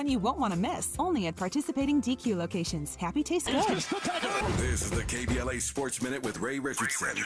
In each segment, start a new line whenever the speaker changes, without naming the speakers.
one you won't want to miss. Only at participating DQ locations. Happy taste good.
This is the KBLA Sports Minute with Ray Richardson.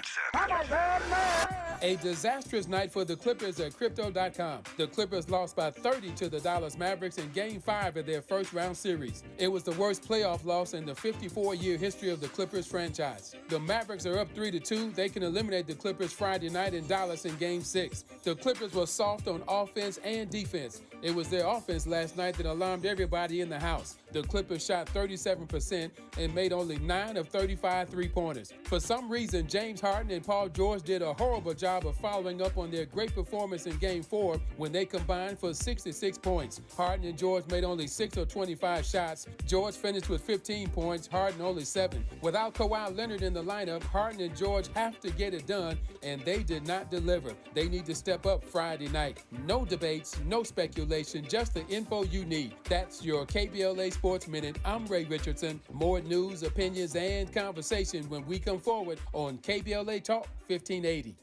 A disastrous night for the Clippers at Crypto.com. The Clippers lost by 30 to the Dallas Mavericks in Game 5 of their first-round series. It was the worst playoff loss in the 54-year history of the Clippers franchise. The Mavericks are up 3-2. They can eliminate the Clippers Friday night in Dallas in Game 6. The Clippers were soft on offense and defense. It was their offense last night that alarmed everybody in the house. The Clippers shot 37% and made only 9 of 35 three-pointers. For some reason, James Harden and Paul George did a horrible job of following up on their great performance in Game 4 when they combined for 66 points. Harden and George made only 6 of 25 shots. George finished with 15 points, Harden only 7. Without Kawhi Leonard in the lineup, Harden and George have to get it done, and they did not deliver. They need to step up Friday night. No debates, no speculation, just the info you need. That's your KBLA Sports Minute. I'm Ray Richardson. More news, opinions, and conversation when we come forward on KBLA Talk 1580.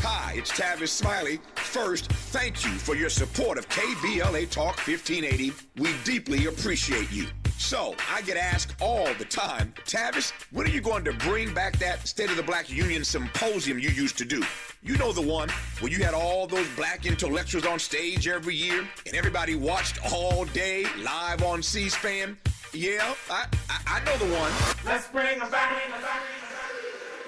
Hi, it's Tavis Smiley. First, thank you for your support of KBLA Talk 1580. We deeply appreciate you. So, I get asked all the time, Tavis, when are you going to bring back that State of the Black Union symposium you used to do? You know the one where you had all those black intellectuals on stage every year and everybody watched all day live on C-SPAN? Yeah, I know the one.
Let's bring them back.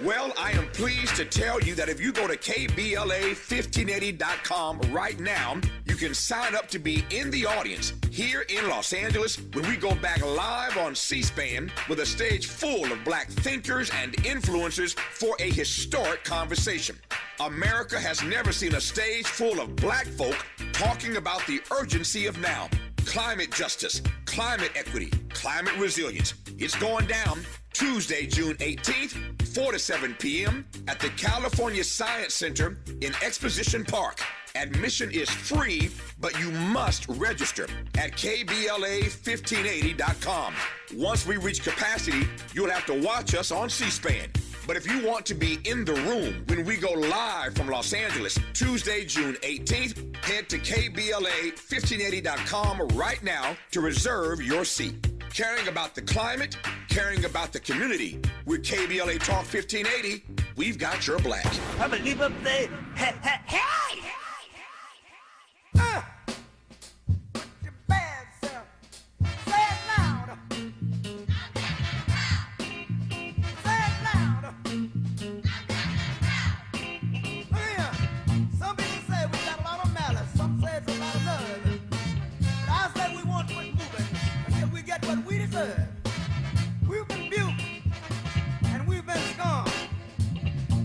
Well, I am pleased to tell you that if you go to KBLA1580.com right now, you can sign up to be in the audience here in Los Angeles when we go back live on C-SPAN with a stage full of black thinkers and influencers for a historic conversation. America has never seen a stage full of black folk talking about the urgency of now. Climate justice, climate equity, climate resilience. It's going down Tuesday, June 18th, 4 to 7 p.m. at the California Science Center in Exposition Park. Admission is free, but you must register at KBLA1580.com. Once we reach capacity, you'll have to watch us on C-SPAN. But if you want to be in the room when we go live from Los Angeles, Tuesday, June 18th, head to KBLA1580.com right now to reserve your seat. Caring about the climate, caring about the community. With KBLA Talk 1580, we've got your black.
I believe up there. Hey! Put your bad self. Say it louder. Say it louder. Look here. Some people say we got a lot of malice. Some say it's a lot of love. But I say we want to quit moving until we get what we deserve. We've been abused and we've been scorned.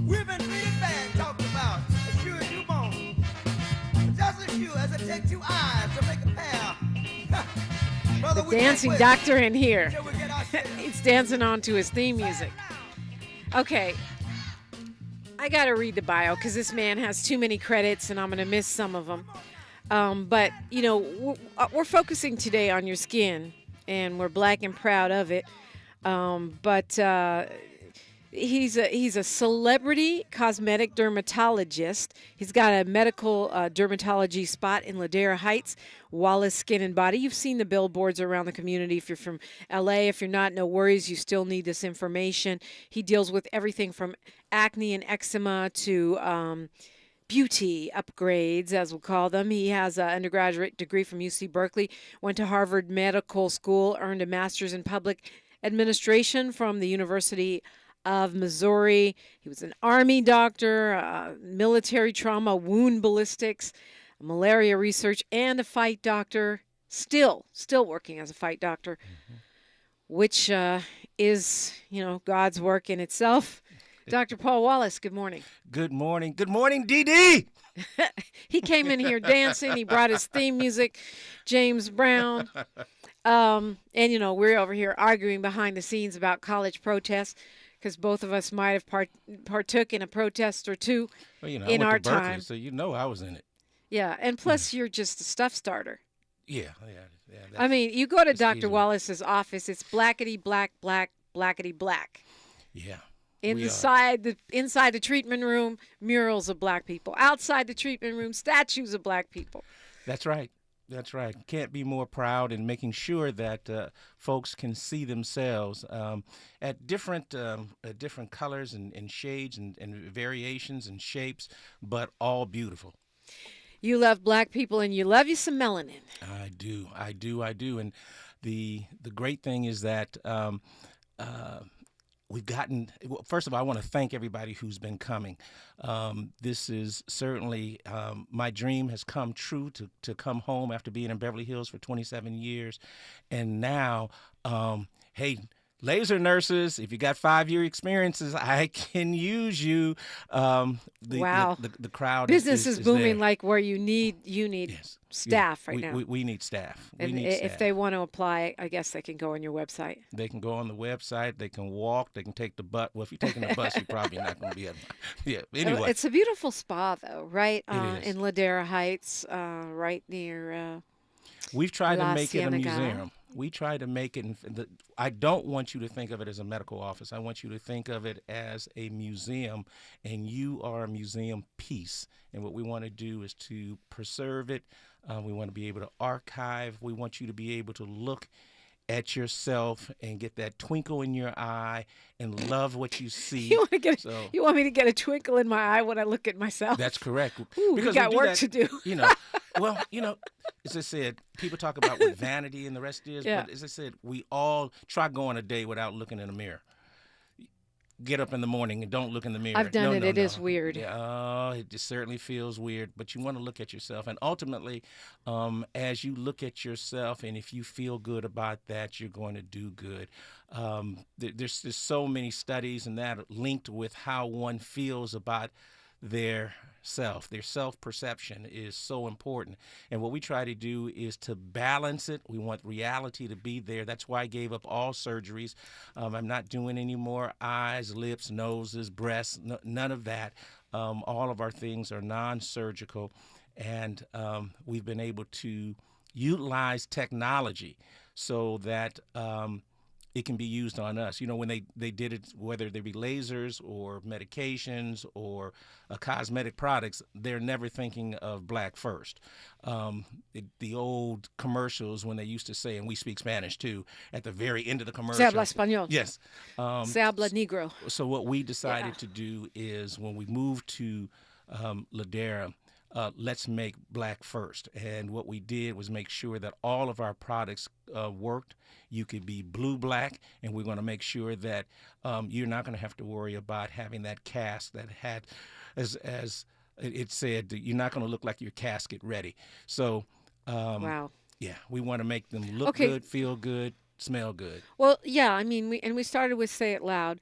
We've been treated bad, talked about, as sure as you born. Just as sure as it takes 2 eyes to make a pair. Brother,
The dancing doctor in here. He's dancing on to his theme music. Okay. I got to read the bio because this man has too many credits and I'm going to miss some of them. But, you know, we're focusing today on your skin and we're black and proud of it. But he's a celebrity cosmetic dermatologist. He's got a medical dermatology spot in Ladera Heights, Wallace Skin and Body. You've seen the billboards around the community. If you're from LA, if you're not, no worries. You still need this information. He deals with everything from acne and eczema to beauty upgrades, as we'll call them. He has an undergraduate degree from UC Berkeley, went to Harvard Medical School, earned a master's in public administration from the University of Missouri. He was an Army doctor, military trauma, wound ballistics, malaria research, and a fight doctor. Still working as a fight doctor, which is, God's work in itself. Dr. Paul Wallace, good morning.
Good morning. Good morning, DD.
He came in here dancing. He brought his theme music, James Brown. And, we're over here arguing behind the scenes about college protests because both of us might have partook in a protest or two in our time.
So I was in it.
Yeah, and plus you're just a stuff starter.
Yeah.
I mean, you go to Dr. Wallace's office, it's blackety black, black, blackety black.
Yeah.
inside the treatment room, murals of black people. Outside the treatment room, statues of black people.
That's right. That's right. Can't be more proud in making sure that folks can see themselves at different colors and shades and variations and shapes, but all beautiful.
You love black people and you love you some melanin.
I do. And the great thing is that we've gotten, first of all, I want to thank everybody who's been coming. This is certainly, my dream has come true to come home after being in Beverly Hills for 27 years. And now, hey, laser nurses, if you got 5-year experiences, I can use you.
Wow.
The crowd
Business is booming
there.
like where you need
Yes.
staff
Yeah.
right now.
We need staff.
And if they want to apply, I guess they can go on your website.
They can go on the website. They can walk. They can take the bus. Well, if you're taking the bus, you're probably not going to be able. Yeah. Anyway,
It's a beautiful spa, though, right?
It is.
In Ladera Heights, right near.
we've tried
La
to make it a
Cienega.
museum. We try to make it. I don't want you to think of it as a medical office. I want you to think of it as a museum, and you are a museum piece. And what we want to do is to preserve it. We want to be able to archive. We want you to be able to look at yourself and get that twinkle in your eye and love what you see.
You want me to get a twinkle in my eye when I look at myself?
That's correct.
Ooh,
because
we got
do
work
that,
to do.
As I said, people talk about what vanity and the rest is,
Yeah.
but as I said, we all try going a day without looking in a mirror. Get up in the morning and don't look in the mirror.
I've done it.
No,
It is weird.
Yeah, it just certainly feels weird, but you want to look at yourself. And ultimately, as you look at yourself, and if you feel good about that, you're going to do good. There's so many studies and that linked with how one feels about their self-perception is so important. And what we try to do is to balance it. We want reality to be there. That's why I gave up all surgeries. I'm not doing any more eyes, lips, noses, breasts, none of that. All of our things are non-surgical. And we've been able to utilize technology so that it can be used on us. You know, when they did it, whether they be lasers or medications or cosmetic products, they're never thinking of black first. The old commercials when they used to say, and we speak Spanish too, at the very end of the commercial.
Se habla español.
Yes.
Se habla negro.
So what we decided to do is when we moved to Ladera, let's make black first. And what we did was make sure that all of our products worked. You could be blue black, and we're going to make sure that you're not going to have to worry about having that cast that had, as it said, you're not going to look like your casket ready. So,
Wow.
yeah, we want to make them look good, feel good, smell good.
Well, yeah, I mean, we started with Say It Loud.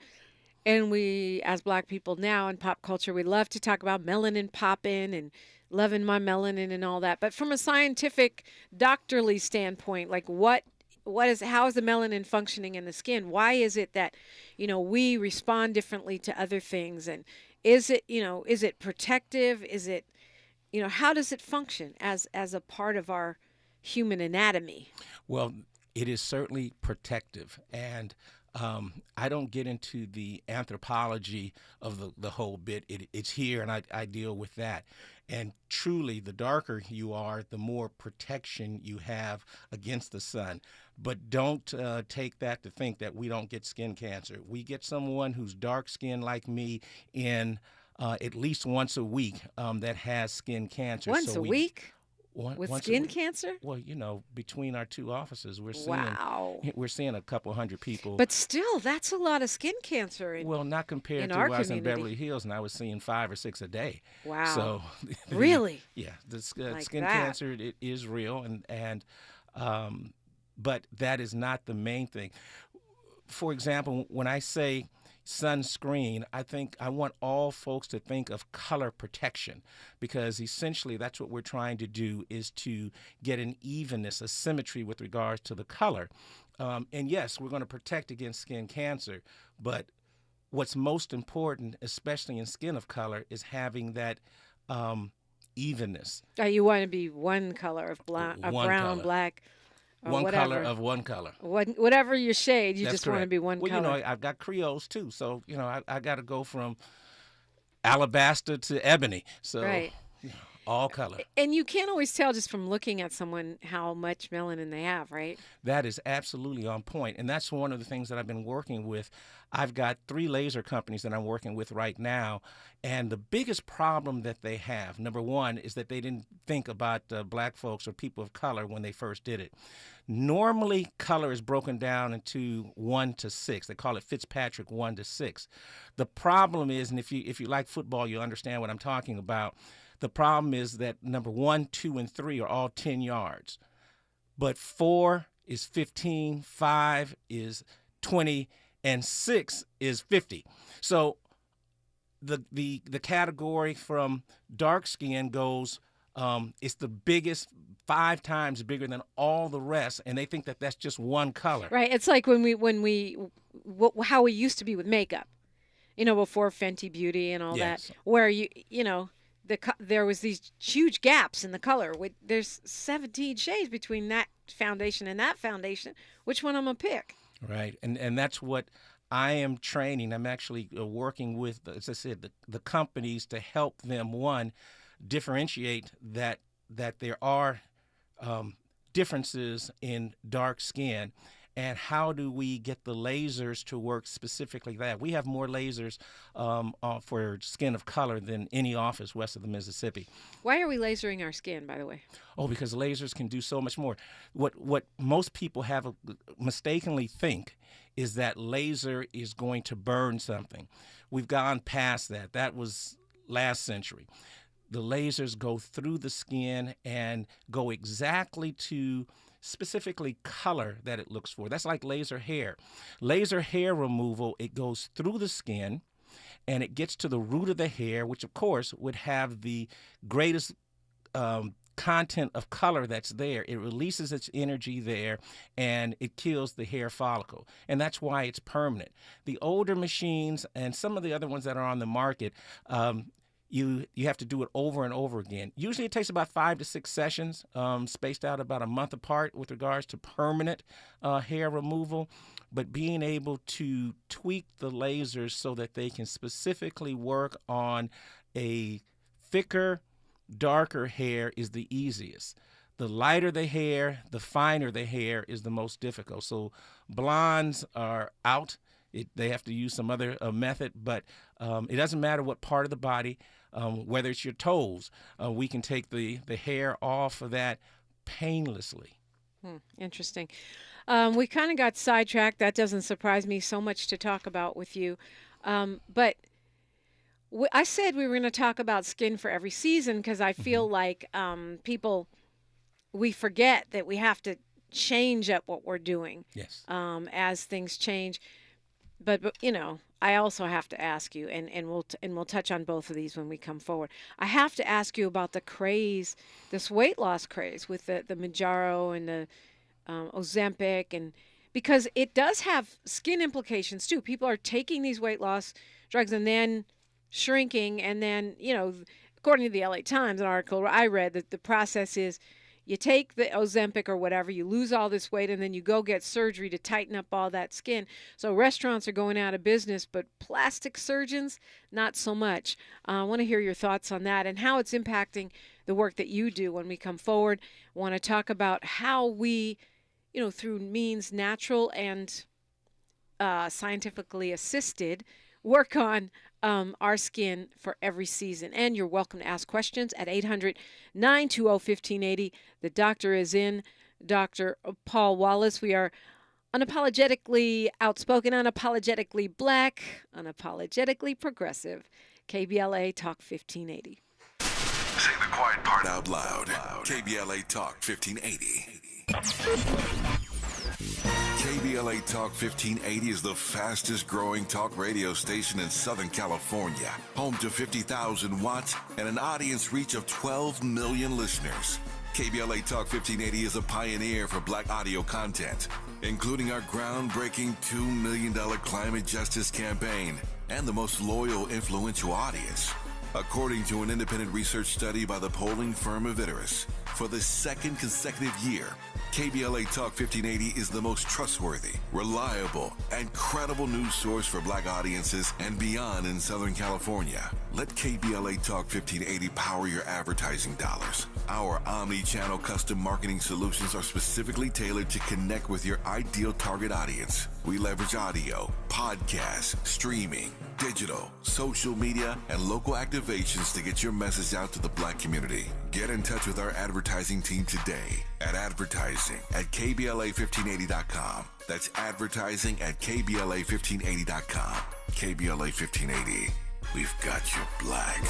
And we, as black people now in pop culture, we love to talk about melanin popping and loving my melanin and all that. But from a scientific, doctorly standpoint, like how is the melanin functioning in the skin? Why is it that, we respond differently to other things? And is it protective? Is it, how does it function as a part of our human anatomy? Well,
it is certainly protective. And I don't get into the anthropology of the whole bit. It's here, and I deal with that. And truly, the darker you are, the more protection you have against the sun. But don't take that to think that we don't get skin cancer. We get someone who's dark-skinned like me in at least once a week that has skin cancer.
Once a week?
With
skin cancer?
Well, between our two offices, we're seeing a couple hundred people.
But still, that's a lot of skin cancer.
Not compared to when I was in Beverly Hills, and I was seeing 5 or 6 a day.
Wow.
So,
really?
Yeah, the skin cancer it is real, and but that is not the main thing. For example, when I say sunscreen, I want all folks to think of color protection, because essentially that's what we're trying to do, is to get an evenness, a symmetry with regards to the color. And yes, we're going to protect against skin cancer, but what's most important, especially in skin of color, is having that evenness.
You want to be one color of brown,
color.
Black,
One
whatever.
color of one color.
Whatever your shade, you
That's
just want to
correct.
be one
well,
color.
I've got Creoles too, so I got to go from alabaster to ebony. So
Right.
all color.
And you can't always tell just from looking at someone how much melanin they have, right?
That is absolutely on point. And that's one of the things that I've been working with. I've got 3 laser companies that I'm working with right now. And the biggest problem that they have, number one, is that they didn't think about black folks or people of color when they first did it. Normally, color is broken down into 1 to 6. They call it Fitzpatrick 1 to 6. The problem is, and if you like football, you'll understand what I'm talking about. The problem is that number 1, 2, and 3 are all 10 yards. But 4 is 15, 5 is 20, and 6 is 50. So the category from dark skin goes, it's the biggest, 5 times bigger than all the rest, and they think that that's just one color.
Right. It's like how we used to be with makeup, before Fenty Beauty and all
Yes.
that, where there was these huge gaps in the color. There's 17 shades between that foundation and that foundation. Which one I'm gonna pick?
Right, and that's what I am training. I'm actually working with, as I said, the companies to help them, one, differentiate that there are differences in dark skin, and how do we get the lasers to work specifically that? We have more lasers for skin of color than any office west of the Mississippi.
Why are we lasering our skin, by the way?
Oh, because lasers can do so much more. What most people have mistakenly think is that laser is going to burn something. We've gone past that. That was last century. The lasers go through the skin and go exactly to specifically color that it looks for. That's like laser hair. Laser hair removal, it goes through the skin and it gets to the root of the hair, which of course would have the greatest content of color that's there. It releases its energy there and it kills the hair follicle. And that's why it's permanent. The older machines and some of the other ones that are on the market, you have to do it over and over again. Usually it takes about 5 to 6 sessions, spaced out about a month apart with regards to permanent hair removal. But being able to tweak the lasers so that they can specifically work on a thicker, darker hair is the easiest. The lighter the hair, the finer the hair is the most difficult. So blondes are out. They have to use some other method, but it doesn't matter what part of the body, whether it's your toes, we can take the hair off of that painlessly.
Interesting. We kind of got sidetracked. That doesn't surprise me, so much to talk about with you. But I said we were going to talk about skin for every season because I feel like we forget that we have to change up what we're doing.
Yes.
As things change. But I also have to ask you, and we'll touch on both of these when we come forward. I have to ask you about the craze, this weight loss craze with the Mounjaro and the Ozempic, and because it does have skin implications too. People are taking these weight loss drugs and then shrinking, and then according to the LA Times, an article I read, that the process is you take the Ozempic or whatever, you lose all this weight, and then you go get surgery to tighten up all that skin. So restaurants are going out of business, but plastic surgeons, not so much. I want to hear your thoughts on that and how it's impacting the work that you do when we come forward. I want to talk about how we, through means natural and scientifically assisted, work on our skin for every season. And you're welcome to ask questions at 800-920-1580. The doctor is in, Dr. Paul Wallace. We are unapologetically outspoken, unapologetically black, unapologetically progressive. KBLA Talk 1580.
Say the quiet part out loud. KBLA Talk 1580. KBLA Talk 1580 is the fastest growing talk radio station in Southern California. Home to 50,000 watts and an audience reach of 12 million listeners. KBLA Talk 1580 is a pioneer for black audio content, including our groundbreaking $2 million climate justice campaign and the most loyal, influential audience. According to an independent research study by the polling firm Aviterus, for the second consecutive year, KBLA Talk 1580 is the most trustworthy, reliable, and credible news source for Black audiences and beyond in Southern California. Let KBLA Talk 1580 power your advertising dollars. Our omni-channel custom marketing solutions are specifically tailored to connect with your ideal target audience. We leverage audio, podcasts, streaming, digital, social media, and local activations to get your message out to the Black community. Get in touch with our advertising team today at advertising@kbla1580.com. That's advertising at kbla1580.com. KBLA 1580. We've got your Black.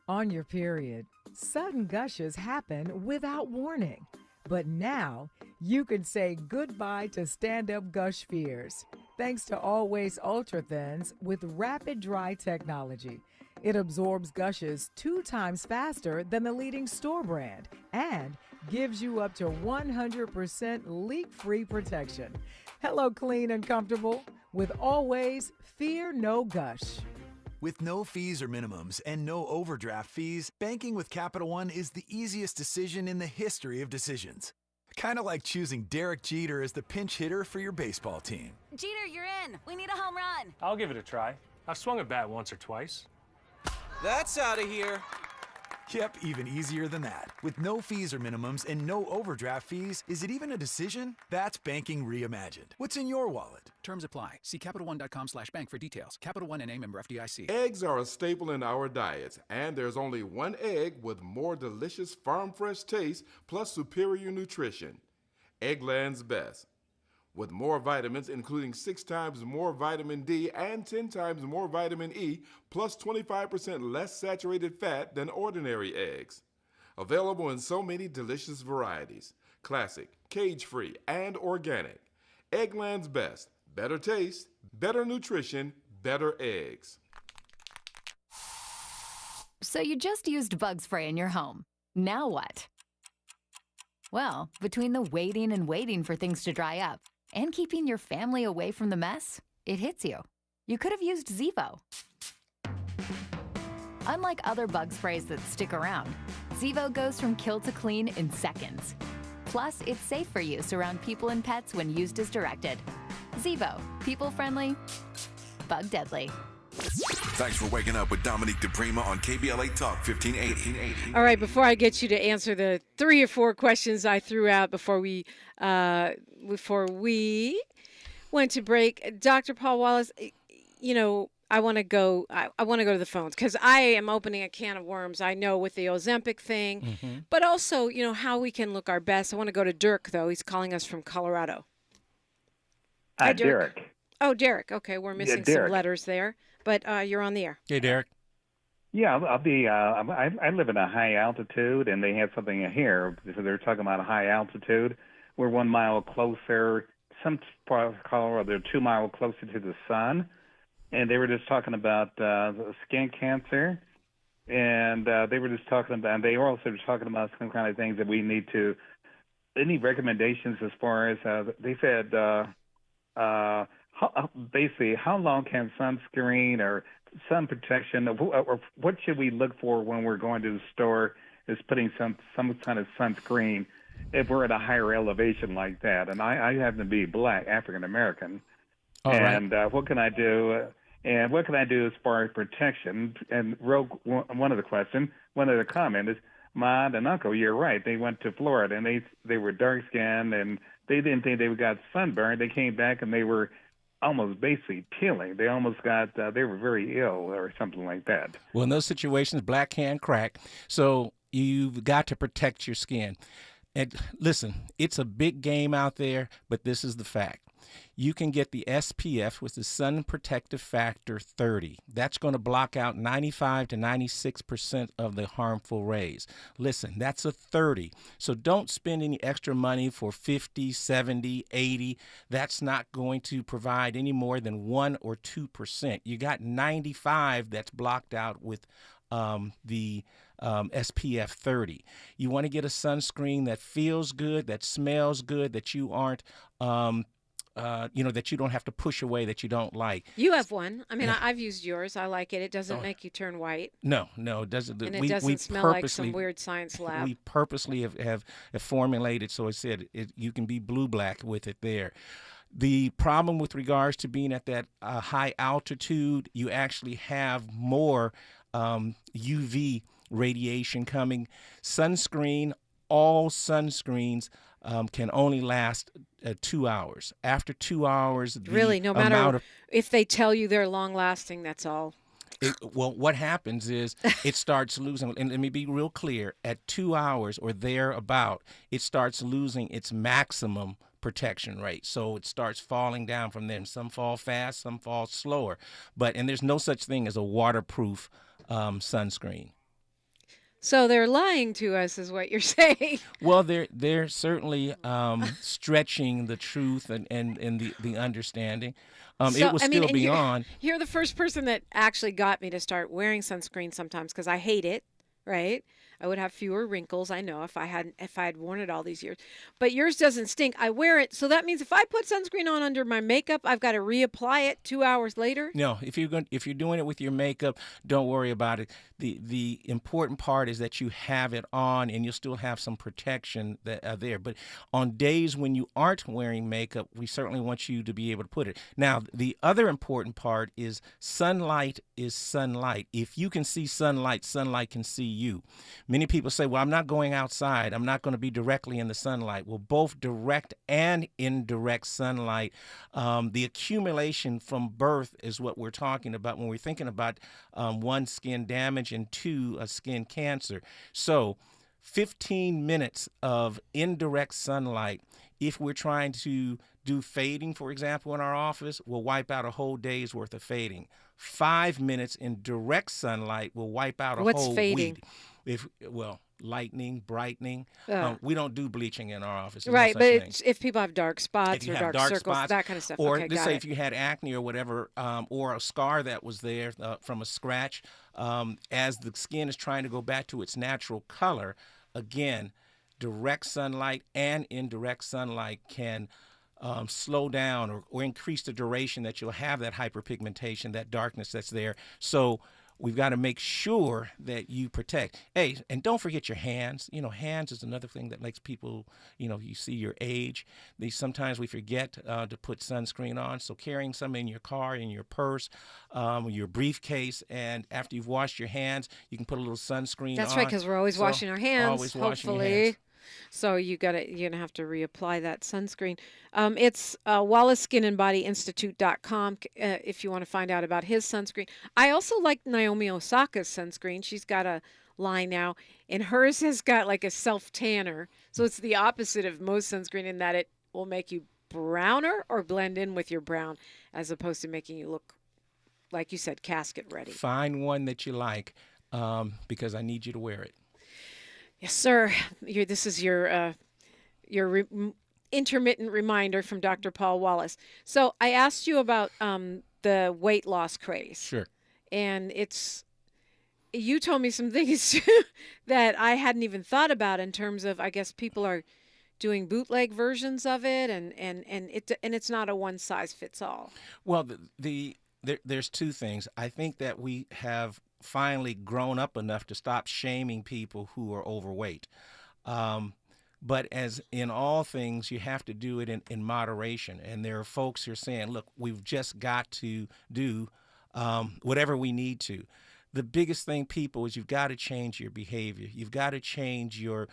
On your period, sudden gushes happen without warning. But now, you can say goodbye to stand-up gush fears thanks to Always Ultra Thins with rapid dry technology. It absorbs gushes 2 times faster than the leading store brand and gives you up to 100% leak-free protection. Hello, clean and comfortable with Always Fear No Gush.
With no fees or minimums and no overdraft fees, banking with Capital One is the easiest decision in the history of decisions. Kind of like choosing Derek Jeter as the pinch hitter for your baseball team.
Jeter, you're in. We need a home run.
I'll give it a try. I've swung a bat once or twice.
That's out of here.
Yep, even easier than that. With no fees or minimums and no overdraft fees, is it even a decision? That's banking reimagined. What's in your wallet?
Terms apply. See CapitalOne.com/bank for details. Capital One N.A. member FDIC.
Eggs are a staple in our diets, and there's only one egg with more delicious farm fresh taste plus superior nutrition. Eggland's Best. With more vitamins, including 6 times more vitamin D and 10 times more vitamin E, plus 25% less saturated fat than ordinary eggs. Available in so many delicious varieties: classic, cage-free, and organic. Eggland's Best. Better taste, better nutrition, better eggs.
So you just used bug spray in your home. Now what? Well, between the waiting for things to dry up and keeping your family away from the mess, it hits you. You could have used Zevo. Unlike other bug sprays that stick around, Zevo goes from kill to clean in seconds. Plus, it's safe for use around people and pets when used as directed. Zevo, people-friendly, bug-deadly.
Thanks for waking up with Dominique DiPrima on KBLA Talk 1580.
All right, before I get you to answer the 3 or 4 questions I threw out before we went to break, Dr. Paul Wallace, you know, I want to go to the phones because I am opening a can of worms. I know with the Ozempic thing, but also, you know, how we can look our best. I want to go to Dirk, though. He's calling us from Colorado. Hi, Dirk.
Derek.
Oh, Derek. Okay, we're missing some letters there, but you're on the air.
Hey, Derek.
Yeah, I'll be. I live in a high altitude, and they have something here. So they're talking about a high altitude. We're 1 mile closer. Some parts of Colorado, they're 2 miles closer to the sun, and they were just talking about skin cancer, and they were just talking about. And they were also talking about some kind of things that we need to. Any recommendations as far as they said? Basically, how long can sunscreen or sun protection, or what should we look for when we're going to the store is putting some kind of sunscreen if we're at a higher elevation like that? And I happen to be Black, African American. And what can I do? And what can I do as far as protection? And one of the comment is, my aunt and uncle, you're right. They went to Florida and they were dark skinned and they didn't think they got sunburned. They came back and they were almost basically peeling. They almost got, they were very ill or something like that.
Well, in those situations, black can crack. So you've got to protect your skin. And listen, it's a big game out there, but this is the fact. You can get the SPF, with the Sun Protective Factor 30. That's going to block out 95 to 96% of the harmful rays. Listen, that's a 30. So don't spend any extra money for 50, 70, 80. That's not going to provide any more than 1 or 2%. You got 95 that's blocked out with the SPF 30. You want to get a sunscreen that feels good, that smells good, that you aren't that you don't have to push away, that you don't like.
You have one. I mean, I've used yours. I like it. It doesn't make you turn white.
No, it doesn't.
And it doesn't smell like some weird science lab.
We purposely have formulated so it said you can be blue-black with it there. The problem with regards to being at that high altitude, you actually have more UV radiation coming. Sunscreen, all sunscreens can only last 2 hours. After 2 hours,
really, no matter if they tell you they're long-lasting, that's all.
Well, what happens is it starts losing, and let me be real clear, at 2 hours or thereabout, it starts losing its maximum protection rate. So it starts falling down from there. Some fall fast, some fall slower. And there's no such thing as a waterproof sunscreen.
So they're lying to us, is what you're saying.
Well, they're certainly stretching the truth and the understanding. It was still beyond.
You're the first person that actually got me to start wearing sunscreen sometimes because I hate it, right? I would have fewer wrinkles, I know, if I had worn it all these years. But yours doesn't stink. I wear it, so that means if I put sunscreen on under my makeup, I've got to reapply it 2 hours later.
No, if you're doing it with your makeup, don't worry about it. The important part is that you have it on, and you'll still have some protection there. But on days when you aren't wearing makeup, we certainly want you to be able to put it. Now, the other important part is sunlight is sunlight. If you can see sunlight, sunlight can see you. Many people say, well, I'm not going outside. I'm not going to be directly in the sunlight. Well, both direct and indirect sunlight, the accumulation from birth is what we're talking about when we're thinking about one, skin damage, and two, skin cancer. So 15 minutes of indirect sunlight, if we're trying to do fading, for example, in our office, will wipe out a whole day's worth of fading. 5 minutes in direct sunlight will wipe out a
What's
whole
fading?
week. Lightening, brightening. We don't do bleaching in our office.
Right, but if people have dark spots or dark circles,
spots,
that kind of stuff.
Or
okay,
let's say if you had acne or whatever, or a scar that was there from a scratch, as the skin is trying to go back to its natural color, again, direct sunlight and indirect sunlight can slow down or increase the duration that you'll have that hyperpigmentation, that darkness that's there. So we've got to make sure that you protect. Hey, and don't forget your hands. Hands is another thing that makes people, you see your age. Sometimes we forget to put sunscreen on. So carrying some in your car, in your purse, your briefcase, and after you've washed your hands, you can put a little sunscreen on.
That's right, because we're always washing our hands.
Always washing your
hopefully.
hands.
So you're gonna have to reapply that sunscreen. It's WallaceSkinandBodyInstitute.com if you want to find out about his sunscreen. I also like Naomi Osaka's sunscreen. She's got a line now, and hers has got like a self-tanner. So it's the opposite of most sunscreen in that it will make you browner or blend in with your brown, as opposed to making you look, like you said, casket ready.
Find one that you like, because I need you to wear it.
Yes, sir. This is your intermittent reminder from Dr. Paul Wallace. So I asked you about the weight loss craze.
Sure.
And you told me some things that I hadn't even thought about in terms of, I guess people are doing bootleg versions of it, and it's not a one size fits all.
Well, there's two things. I think that we have finally grown up enough to stop shaming people who are overweight. But as in all things, you have to do it in moderation. And there are folks who are saying, look, we've just got to do whatever we need to. The biggest thing, people, is you've got to change your behavior. You've got to change your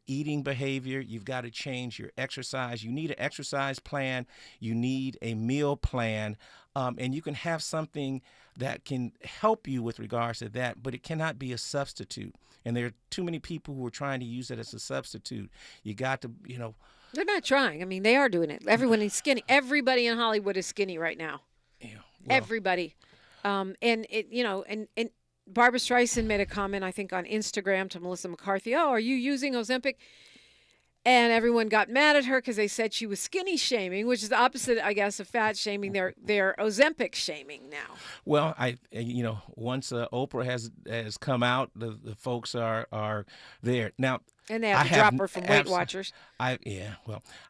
eating behavior. You've got to change your exercise. You need an exercise plan. You need a meal plan. And you can have something that can help you with regards to that, but it cannot be a substitute. And there are too many people who are trying to use it as a substitute. You got to,
They're not trying. I mean, they are doing it. Everyone is skinny. Everybody in Hollywood is skinny right now.
Yeah,
everybody. And Barbara Streisand made a comment, I think, on Instagram to Melissa McCarthy. Oh, are you using Ozempic? And everyone got mad at her because they said she was skinny shaming, which is the opposite, I guess, of fat shaming. They're Ozempic shaming now.
Well, once Oprah has come out, the folks are there now.
And they have to drop her from Weight Watchers.
I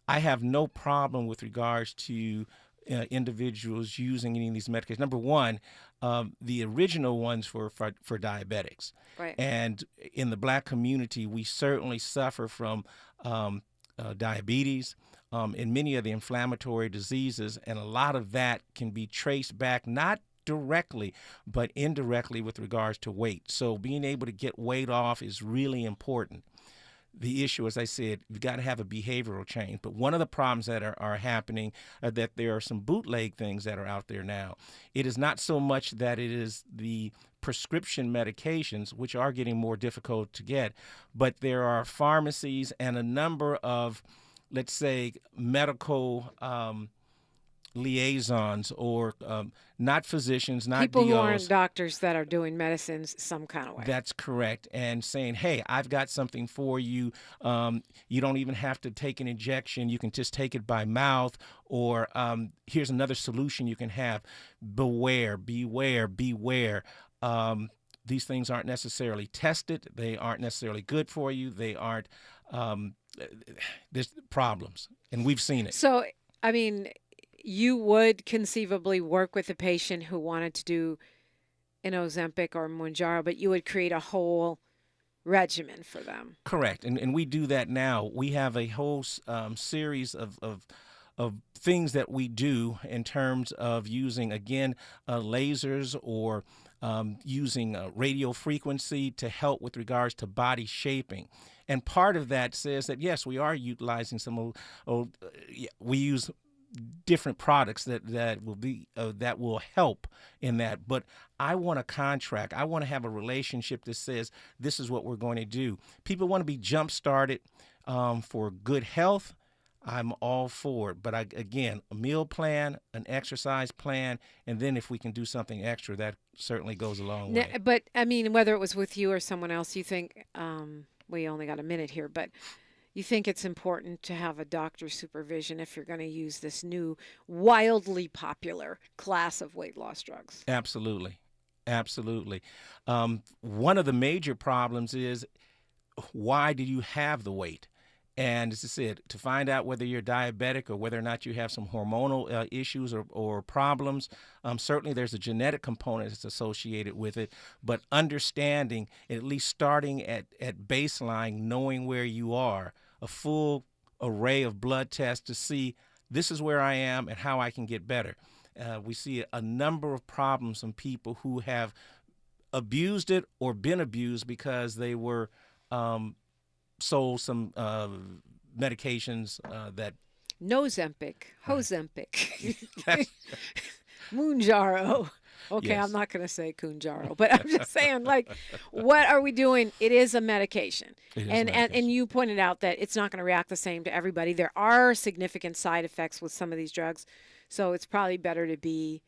have no problem with regards to individuals using any of these medications. Number one, the original ones were for diabetics.
Right.
And in the Black community, we certainly suffer from diabetes and many of the inflammatory diseases, and a lot of that can be traced back not directly but indirectly with regards to weight. So being able to get weight off is really important. The issue, as I said, you've got to have a behavioral change. But one of the problems that are happening are that there are some bootleg things that are out there now. It is not so much that it is the prescription medications, which are getting more difficult to get, but there are pharmacies and a number of, let's say, medical liaisons or not physicians, not
people
DOs.
Who aren't doctors that are doing medicines some kind of way.
That's correct. And saying, hey, I've got something for you. You don't even have to take an injection. You can just take it by mouth. Or here's another solution you can have. Beware. These things aren't necessarily tested. They aren't necessarily good for you. They aren't. There's problems. And we've seen it.
So, I mean, you would conceivably work with a patient who wanted to do an Ozempic or Mounjaro, but you would create a whole regimen for them.
Correct. And we do that now. We have a whole series of things that we do in terms of using, again, lasers or using radio frequency to help with regards to body shaping. And part of that says that, yes, we are utilizing we use different products that will help in that. But I want a contract. I want to have a relationship that says this is what we're going to do. People want to be jump started for good health. I'm all for it. But again, a meal plan, an exercise plan, and then if we can do something extra, that certainly goes a long way.
But I mean, whether it was with you or someone else, you think we only got a minute here, but you think it's important to have a doctor's supervision if you're going to use this new, wildly popular class of weight loss drugs?
Absolutely. One of the major problems is, why do you have the weight? And as I said, to find out whether you're diabetic or whether or not you have some hormonal issues or problems, certainly there's a genetic component that's associated with it, but understanding, at least starting at baseline, knowing where you are, a full array of blood tests to see this is where I am and how I can get better. We see a number of problems in people who have abused it or been abused because they were sold some medications that...
Nozempic, Hozempic, Mounjaro. Okay, yes. I'm not going to say Kunjaro, but I'm just saying, like, what are we doing? It is a medication. And you pointed out that it's not going to react the same to everybody. There are significant side effects with some of these drugs, so it's probably better to be,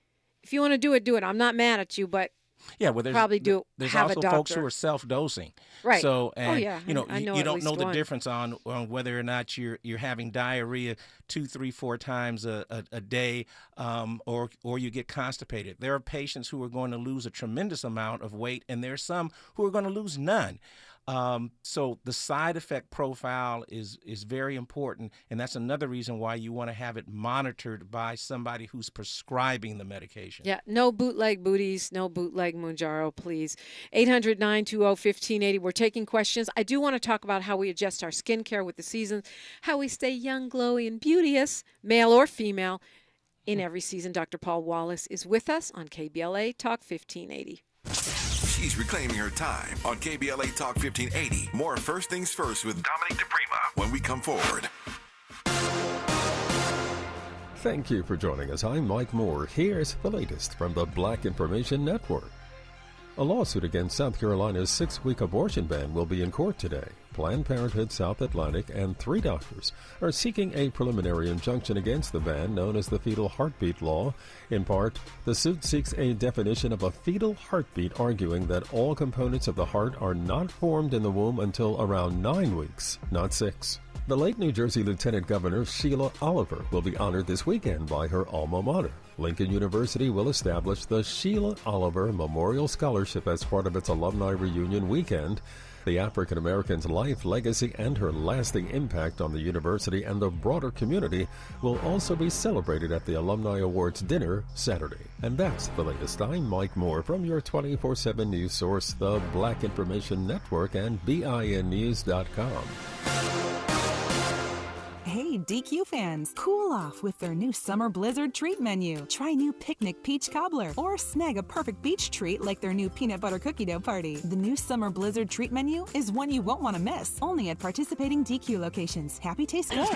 if you want to do it, do it. I'm not mad at you, but
yeah, well,
there's
also folks who are self-dosing,
right?
So, and
I know
you don't know the difference on whether or not you're having diarrhea 2, 3, 4 times a day, or you get constipated. There are patients who are going to lose a tremendous amount of weight, and there are some who are going to lose none. So the side effect profile is very important, and that's another reason why you want to have it monitored by somebody who's prescribing the medication.
Yeah, no bootleg booties, no bootleg Mounjaro, please. 800-920-1580. We're taking questions. I do want to talk about how we adjust our skincare with the seasons, how we stay young, glowy, and beauteous, male or female, in every season. Dr. Paul Wallace is with us on KBLA Talk 1580.
She's reclaiming her time on KBLA Talk 1580. More First Things First with Dominique DiPrima when we come forward.
Thank you for joining us. I'm Mike Moore. Here's the latest from the Black Information Network. A lawsuit against South Carolina's 6-week abortion ban will be in court today. Planned Parenthood South Atlantic, and 3 doctors are seeking a preliminary injunction against the ban known as the fetal heartbeat law. In part, the suit seeks a definition of a fetal heartbeat, arguing that all components of the heart are not formed in the womb until around 9 weeks, not 6. The late New Jersey Lieutenant Governor Sheila Oliver will be honored this weekend by her alma mater. Lincoln University will establish the Sheila Oliver Memorial Scholarship as part of its alumni reunion weekend. The African American's life, legacy, and her lasting impact on the university and the broader community will also be celebrated at the Alumni Awards dinner Saturday. And that's the latest. I'm Mike Moore from your 24/7 news source, the Black Information Network, and BINnews.com.
Hey, DQ fans, cool off with their new summer blizzard treat menu. Try new picnic peach cobbler or snag a perfect beach treat like their new peanut butter cookie dough party. The new summer blizzard treat menu is one you won't want to miss. Only at participating DQ locations. Happy taste good.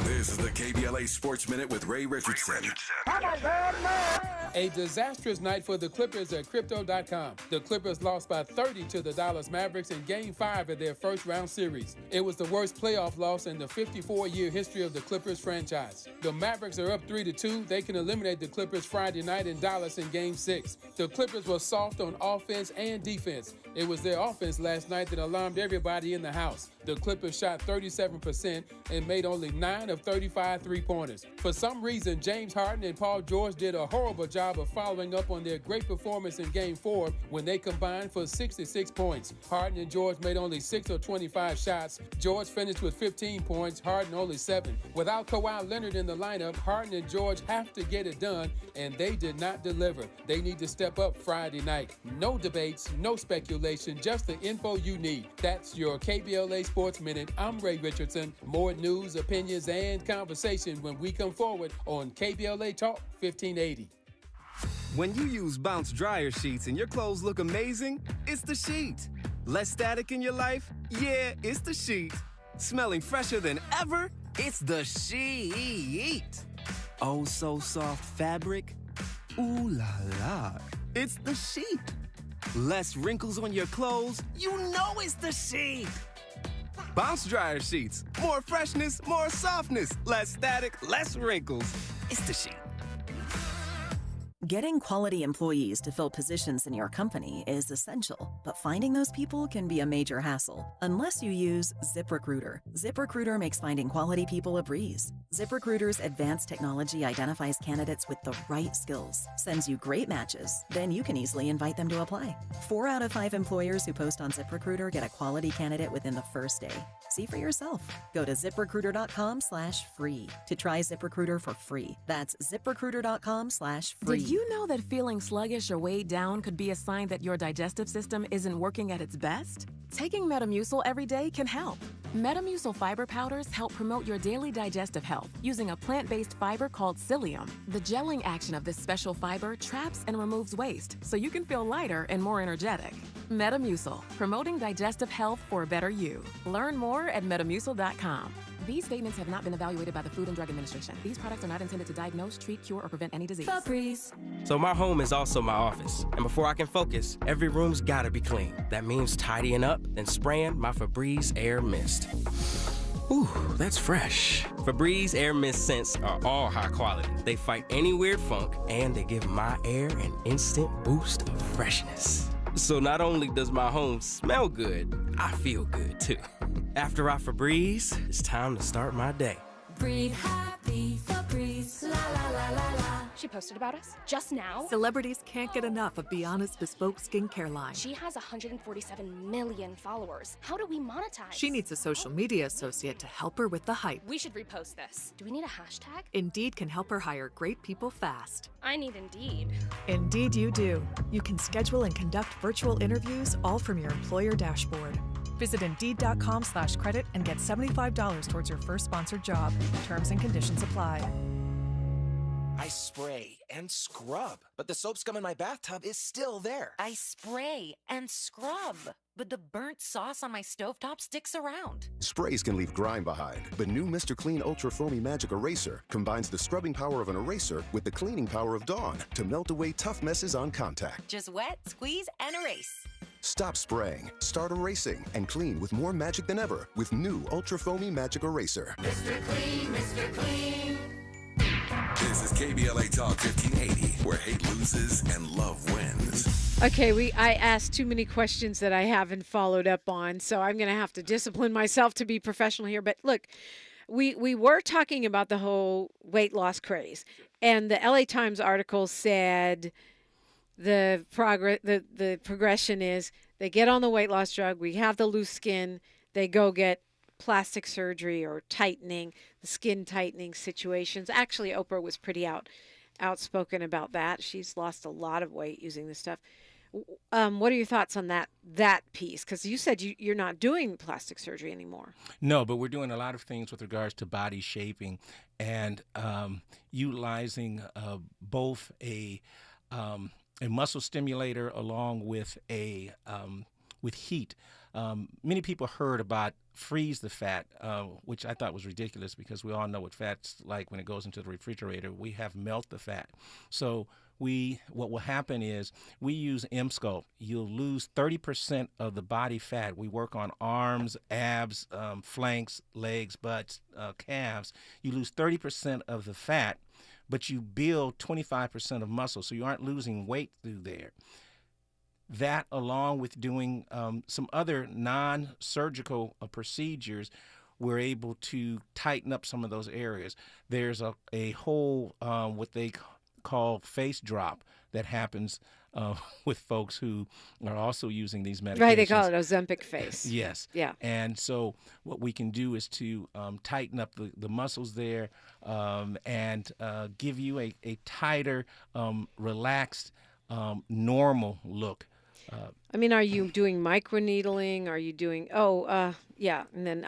This is the KBLA Sports Minute with Ray Richardson.
A disastrous night for the Clippers at Crypto.com. The Clippers lost by 30 to the Dallas Mavericks in Game 5 of their first-round series. It was the worst playoff loss in the 54-year history of the Clippers franchise. The Mavericks are up 3-2. They can eliminate the Clippers Friday night in Dallas in Game 6. The Clippers were soft on offense and defense. It was their offense last night that alarmed everybody in the house. The Clippers shot 37% and made only 9 of 35 three-pointers. For some reason, James Harden and Paul George did a horrible job of following up on their great performance in Game 4 when they combined for 66 points. Harden and George made only 6 of 25 shots. George finished with 15 points, Harden only 7. Without Kawhi Leonard in the lineup, Harden and George have to get it done, and they did not deliver. They need to step up Friday night. No debates, no speculation, just the info you need. That's your KBLA Sports Minute. I'm Ray Richardson. More news, opinions, and conversation when we come forward on KBLA Talk 1580.
When you use Bounce dryer sheets and your clothes look amazing, it's the sheet. Less static in your life? Yeah, it's the sheet. Smelling fresher than ever? It's the sheet. Oh, so soft fabric? Ooh la la. It's the sheet. Less wrinkles on your clothes? You know it's the sheet. Bounce dryer sheets. More freshness, more softness. Less static, less wrinkles. It's the sheet.
Getting quality employees to fill positions in your company is essential, but finding those people can be a major hassle unless you use ZipRecruiter. ZipRecruiter makes finding quality people a breeze. ZipRecruiter's advanced technology identifies candidates with the right skills, sends you great matches, then you can easily invite them to apply. 4 out of 5 employers who post on ZipRecruiter get a quality candidate within the first day. See for yourself. Go to ZipRecruiter.com/free to try ZipRecruiter for free. That's ZipRecruiter.com/free.
Did you know that feeling sluggish or weighed down could be a sign that your digestive system isn't working at its best? Taking Metamucil every day can help. Metamucil fiber powders help promote your daily digestive health using a plant-based fiber called psyllium. The gelling action of this special fiber traps and removes waste so you can feel lighter and more energetic. Metamucil, promoting digestive health for a better you. Learn more at metamucil.com. These statements have not been evaluated by the Food and Drug Administration. These products are not intended to diagnose, treat, cure, or prevent any disease. Febreze.
So my home is also my office. And before I can focus, every room's gotta be clean. That means tidying up, then spraying my Febreze Air Mist. Ooh, that's fresh. Febreze Air Mist scents are all high quality. They fight any weird funk, and they give my air an instant boost of freshness. So not only does my home smell good, I feel good too. After I Febreze, it's time to start my day.
Breathe happy, Febreze, la la la la la. She posted about us just now.
Celebrities can't get enough of Beyonce's bespoke skincare line.
She has 147 million followers. How do we monetize?
She needs a social media associate to help her with the hype.
We should repost this. Do we need a hashtag?
Indeed can help her hire great people fast.
I need Indeed.
Indeed you do. You can schedule and conduct virtual interviews all from your employer dashboard. Visit Indeed.com/credit and get $75 towards your first sponsored job. Terms and conditions apply.
I spray and scrub, but the soap scum in my bathtub is still there.
I spray and scrub, but the burnt sauce on my stovetop sticks around.
Sprays can leave grime behind, but new Mr. Clean Ultra Foamy Magic Eraser combines the scrubbing power of an eraser with the cleaning power of Dawn to melt away tough messes on contact.
Just wet, squeeze, and erase.
Stop spraying, start erasing, and clean with more magic than ever with new Ultra Foamy Magic Eraser.
Mr. Clean, Mr. Clean. This is KBLA Talk 1580, where hate loses and love wins.
Okay, I asked too many questions that I haven't followed up on, so I'm going to have to discipline myself to be professional here. But look, we were talking about the whole weight loss craze, and the LA Times article said the progression is they get on the weight loss drug, we have the loose skin, they go get plastic surgery or tightening, the skin tightening situations. Actually, Oprah was pretty outspoken about that. She's lost a lot of weight using this stuff. What are your thoughts on that piece? Because you said you're not doing plastic surgery anymore.
No, but we're doing a lot of things with regards to body shaping and utilizing both a muscle stimulator along with with heat. Many people heard about freeze the fat, which I thought was ridiculous because we all know what fat's like when it goes into the refrigerator. We have melt the fat. So what will happen is we use M-Sculpt. You'll lose 30% of the body fat. We work on arms, abs, flanks, legs, butts, calves. You lose 30% of the fat, but you build 25% of muscle, so you aren't losing weight through there. That, along with doing some other non-surgical procedures, we're able to tighten up some of those areas. There's a whole what they call face drop that happens with folks who are also using these medications.
Right, they call it Ozempic face.
Yes.
Yeah.
And so what we can do is to tighten up the muscles there and give you a tighter, relaxed, normal look.
I mean, are you doing microneedling? Are you doing? Yeah. And then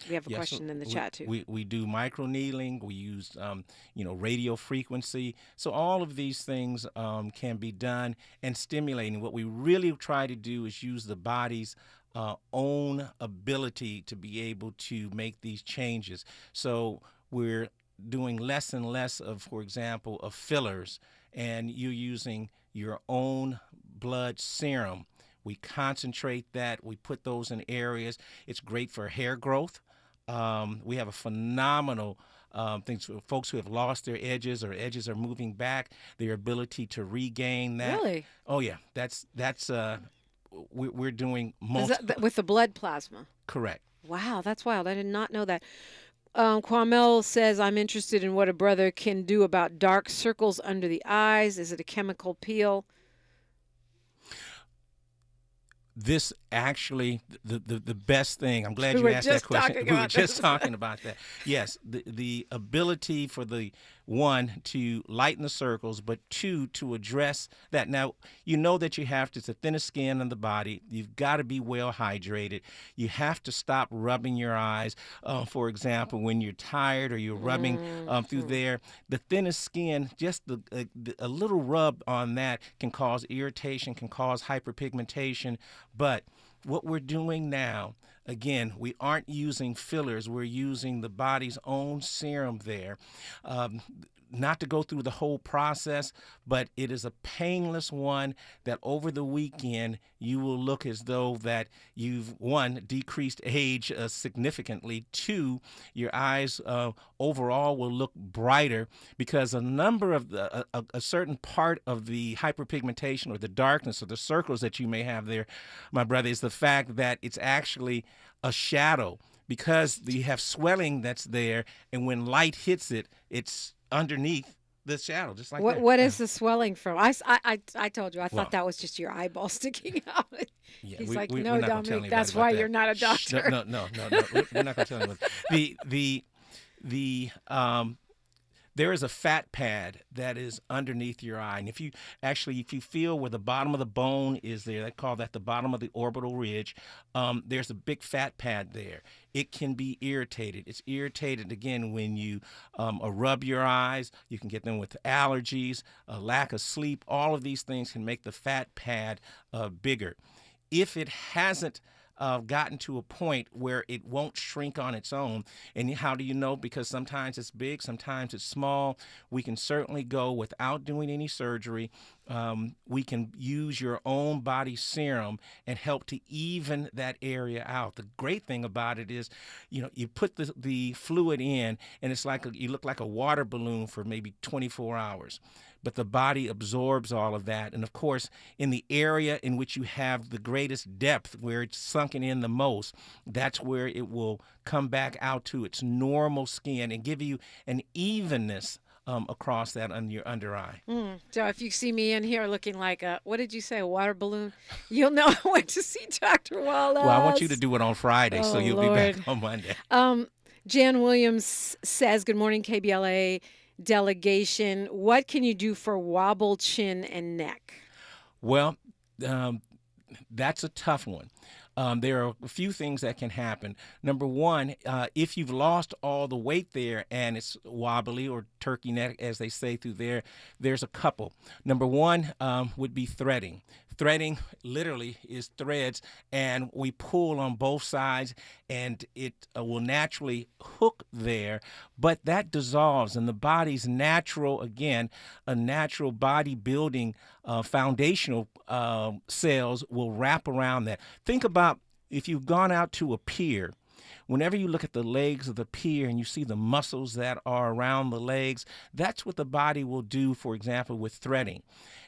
we have a question in the chat too.
We do microneedling. We use radio frequency. So all of these things can be done and stimulating. What we really try to do is use the body's own ability to be able to make these changes. So we're doing less and less of, for example, of fillers, and you're using your own blood serum. We concentrate that. We put those in areas. It's great for hair growth. We have a phenomenal things for folks who have lost their edges or edges are moving back, their ability to regain that.
Really?
Oh, yeah. That's we're doing
with the blood plasma.
Correct.
Wow, that's wild. I did not know that. Kwamel says, I'm interested in what a brother can do about dark circles under the eyes. Is it a chemical peel?
This actually, the best thing, I'm glad you asked that question. We were just talking about that. Yes, the ability for the one, to lighten the circles, but two, to address that. Now, you know that you have to, it's the thinnest skin in the body. You've got to be well hydrated. You have to stop rubbing your eyes. For example, when you're tired or you're rubbing through there, the thinnest skin, just a little rub on that can cause irritation, can cause hyperpigmentation. But what we're doing now, again, we aren't using fillers. We're using the body's own serum there. Not to go through the whole process, but it is a painless one that over the weekend you will look as though that you've, one, decreased age significantly. Two, your eyes overall will look brighter because a number of a certain part of the hyperpigmentation or the darkness or the circles that you may have there, my brother, is the fact that it's actually a shadow because you have swelling that's there, and when light hits it, it's underneath the shadow, just like that.
What is the swelling from? I told you, I thought that was just your eyeball sticking out.
Yeah,
He's like, no, Dominique, that's why you're not a doctor.
No. We're not going to tell anyone. There is a fat pad that is underneath your eye. And if you feel where the bottom of the bone is there, they call that the bottom of the orbital ridge, there's a big fat pad there. It can be irritated. It's irritated, again, when you rub your eyes. You can get them with allergies, a lack of sleep. All of these things can make the fat pad bigger. If it hasn't gotten to a point where it won't shrink on its own. And how do you know? Because sometimes it's big, sometimes it's small. We can certainly go without doing any surgery we can use your own body serum and help to even that area out. The great thing about it is, you put the fluid in, and it's like you look like a water balloon for maybe 24 hours. But the body absorbs all of that. And, of course, in the area in which you have the greatest depth, where it's sunken in the most, that's where it will come back out to its normal skin and give you an evenness across that on your under eye.
So if you see me in here looking like what did you say, a water balloon, you'll know I went to see Dr. Wallace.
Well, I want you to do it on Friday, so you'll be back on Monday.
Jan Williams says, good morning, KBLA delegation. What can you do for wobble chin and neck?
Well, that's a tough one. There are a few things that can happen. Number one, if you've lost all the weight there and it's wobbly or turkey neck, as they say through there, there's a couple. Number one would be threading. Threading literally is threads, and we pull on both sides, and it will naturally hook there, but that dissolves, and the body's natural, again, a natural bodybuilding foundational cells will wrap around that. Think about if you've gone out to a pier. Whenever you look at the legs of the pier and you see the muscles that are around the legs, that's what the body will do, for example, with threading.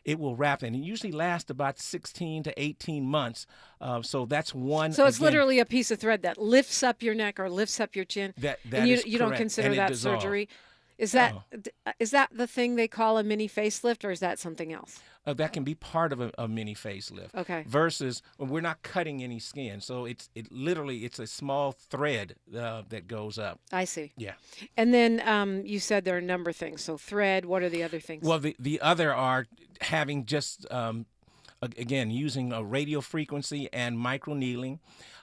It will wrap, and it usually lasts about 16 to 18 months. So that's one.
So it's literally a piece of thread that lifts up your neck or lifts up your chin.
That
and
is
you don't
correct,
consider
and it
that
dissolves.
surgery? Is that the thing they call a mini facelift, or is that something else?
That can be part of a mini facelift.
Okay.
Versus we're not cutting any skin, so it's a small thread that goes up.
I see.
Yeah.
And then you said there are a number of things. So thread. What are the other things?
Well, the other are having just again using a radio frequency and microneedling.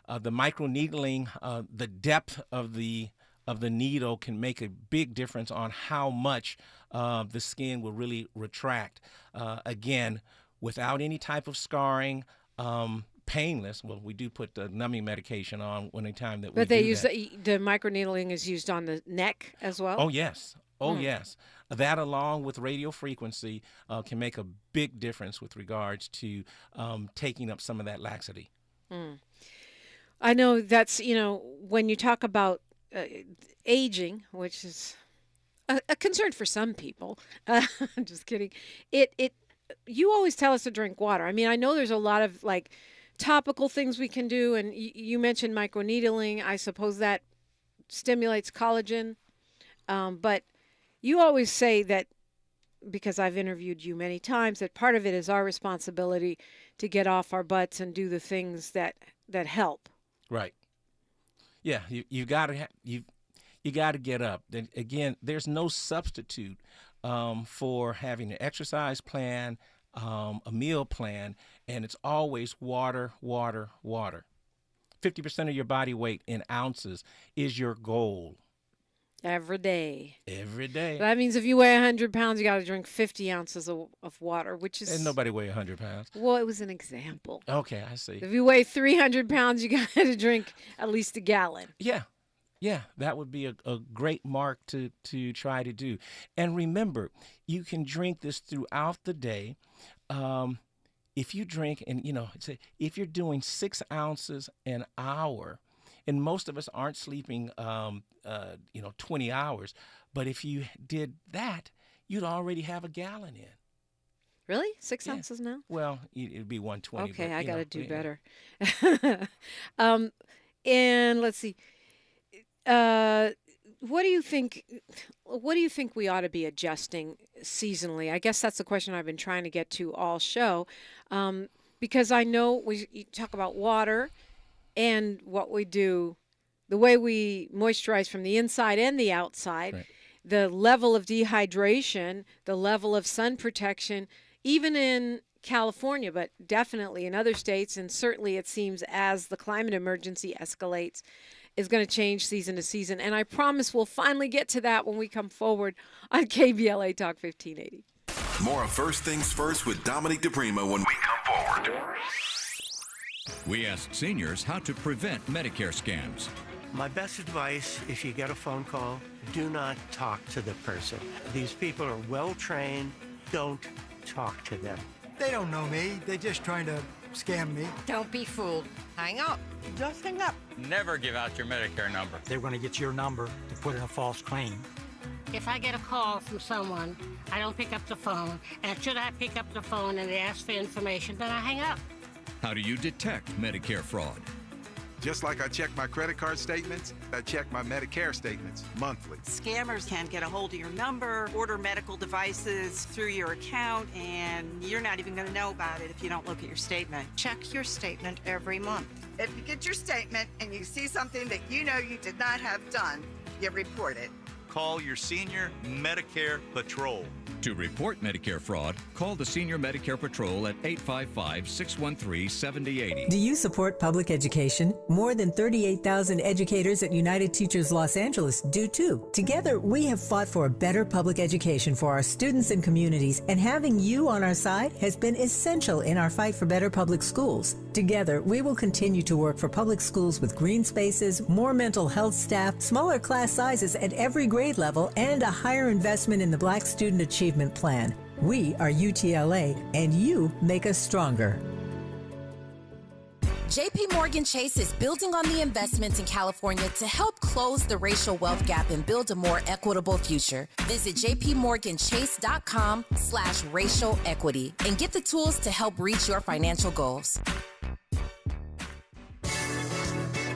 The microneedling, the depth of the needle can make a big difference on how much the skin will really retract. Again, without any type of scarring, painless. Well, we do put the numbing medication on anytime that we do that.
But they use the microneedling is used on the neck as well?
Oh, yes. Oh, yes. That along with radio frequency can make a big difference with regards to taking up some of that laxity.
I know that's, when you talk about aging, which is a concern for some people. I'm just kidding. You always tell us to drink water. I mean, I know there's a lot of topical things we can do, and you mentioned microneedling. I suppose that stimulates collagen, but you always say that, because I've interviewed you many times, that part of it is our responsibility to get off our butts and do the things that help.
Right. Yeah, you got to get up. Again, there's no substitute for having an exercise plan, a meal plan, and it's always water, water, water. 50% of your body weight in ounces is your goal.
Every day.
Every day.
That means if you weigh 100 pounds, you got to drink 50 ounces of water, which is...
And nobody weigh 100 pounds.
Well, it was an example.
Okay, I see.
If you weigh 300 pounds, you got to drink at least a gallon.
Yeah. Yeah, that would be a great mark to try to do. And remember, you can drink this throughout the day. If you drink, and if you're doing 6 ounces an hour, and most of us aren't sleeping, 20 hours. But if you did that, you'd already have a gallon in.
Really? 6 ounces now?
Well, it'd be 120.
Okay,
but,
I got to do better.
And let's see. What do you think we ought to be adjusting seasonally? I guess that's the question I've been trying to get to all show, because I know you talk about water and what we do, the way we moisturize from the inside and the outside, right. The level of dehydration, the level of sun protection, even in California, but definitely in other states, and certainly it seems as the climate emergency escalates, is going to change season to season. And I promise we'll finally get to that when we come forward on KBLA Talk 1580.
More of First Things First with Dominique DiPrima when we come forward.
We ask seniors how to prevent Medicare scams.
My best advice, if you get a phone call, do not talk to the person. These people are well trained. Don't
talk to them. They don't know me. They're just trying to scam me.
Don't be fooled. Hang up. Just hang up.
Never give out your Medicare number.
They're going to get your number to put in a false claim.
If I get a call from someone, I don't pick up the phone. And should I pick up the phone and they ask for information, then I hang up.
How do you detect Medicare fraud?
Just like I check my credit card statements, I check my Medicare statements monthly.
Scammers can get a hold of your number, order medical devices through your account, and you're not even going to know about it if you don't look at your statement.
Check your statement every month.
If you get your statement and you see something that you know you did not have done, you report it.
Call your senior Medicare Patrol.
To report Medicare fraud, call the Senior Medicare Patrol at 855-613-7080.
Do you support public education? More than 38,000 educators at United Teachers Los Angeles do too. Together, we have fought for a better public education for our students and communities, and having you on our side has been essential in our fight for better public schools. Together, we will continue to work for public schools with green spaces, more mental health staff, smaller class sizes at every grade level, and a higher investment in the Black Student Achievement Plan. We are UTLA, and you make us stronger.
JP Morgan Chase is building on the investments in California to help close the racial wealth gap and build a more equitable future. Visit jpmorganchase.com/racial equity and get the tools to help reach your financial goals.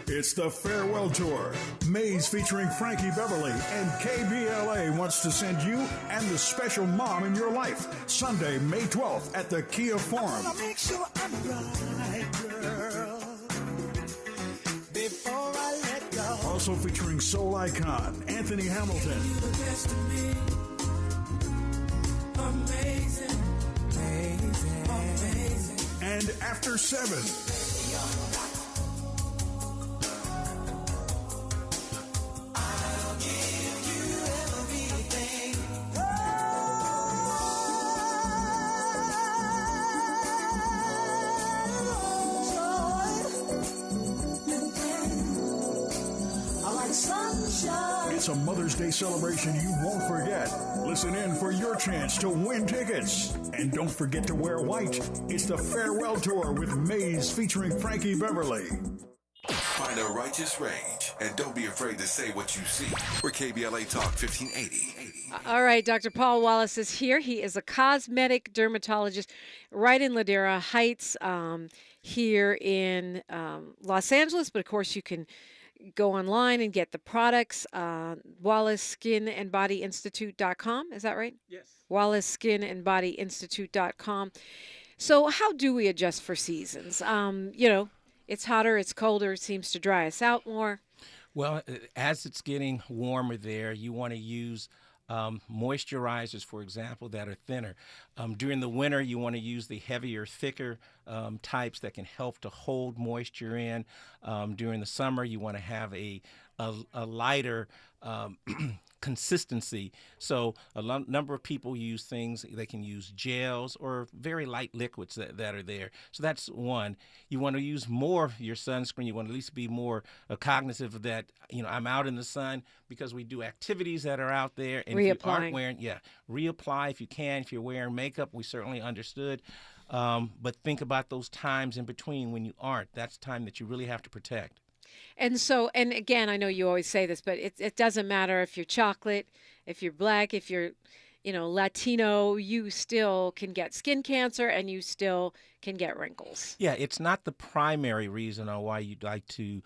It's the farewell tour. Maze featuring Frankie Beverly, and KBLA wants to send you and the special mom in your life. Sunday, May 12th at the Kia Forum.
Make sure I'm right, girl, before I let go.
Also featuring soul icon Anthony Hamilton.
Amazing, amazing, amazing.
And After 7. It's a Mother's Day celebration you won't forget. Listen in for your chance to win tickets. And don't forget to wear white. It's the farewell tour with Maze featuring Frankie Beverly.
Find a righteous rage and don't be afraid to say what you see. We're KBLA Talk 1580.
All right, Dr. Paul Wallace is here. He is a cosmetic dermatologist right in Ladera Heights here in Los Angeles. But, of course, you can go online and get the products. Wallace SkinandBodyInstitute.com. Is that right?
Yes.
Wallace SkinandBodyInstitute.com. So how do we adjust for seasons? It's hotter, it's colder, it seems to dry us out more.
Well, as it's getting warmer there, you want to use moisturizers, for example, that are thinner. During the winter, you want to use the heavier, thicker types that can help to hold moisture in. During the summer, you want to have a lighter consistency. So a number of people use things, they can use gels or very light liquids that are there. So that's one. You want to use more of your sunscreen. You want to at least be more cognizant of that. I'm out in the sun because we do activities that are out there. And if you aren't wearing, reapply if you can. If you're wearing makeup, we certainly understood. But think about those times in between when you aren't. That's time that you really have to protect.
And so, and again, I know you always say this, but it doesn't matter if you're chocolate, if you're black, if you're, Latino, you still can get skin cancer and you still can get wrinkles.
Yeah, it's not the primary reason on why you'd like to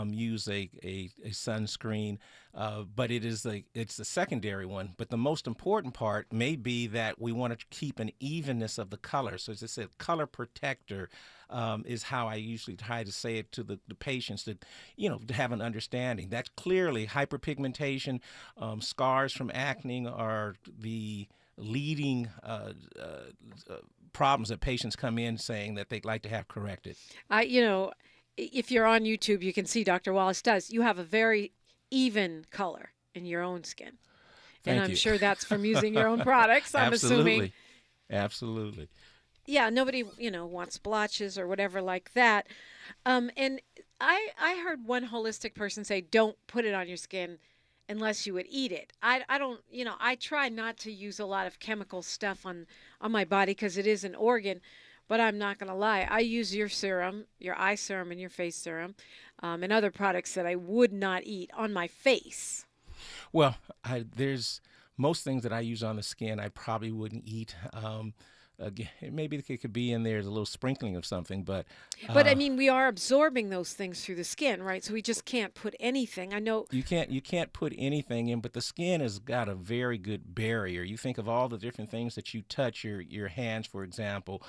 use a sunscreen, but it's the secondary one. But the most important part may be that we want to keep an evenness of the color. So as I said, color protector is how I usually try to say it to the patients to have an understanding. That's clearly hyperpigmentation, scars from acne are the leading problems that patients come in saying that they'd like to have corrected.
If you're on YouTube, you can see Dr. Wallace does. You have a very even color in your own skin.
Thank
and I'm
you.
sure that's from using your own products, I'm assuming.
Absolutely.
Yeah, nobody, wants blotches or whatever like that. And I heard one holistic person say, don't put it on your skin unless you would eat it. I don't, I try not to use a lot of chemical stuff on my body because it is an organ, but I'm not going to lie. I use your serum, your eye serum and your face serum, and other products that I would not eat on my face.
Well, there's most things that I use on the skin I probably wouldn't eat. Again, maybe it could be in there as a little sprinkling of something, but
I mean, we are absorbing those things through the skin, right? So we just can't put anything. I know
you can't put anything in, but the skin has got a very good barrier. You think of all the different things that you touch, your hands, for example.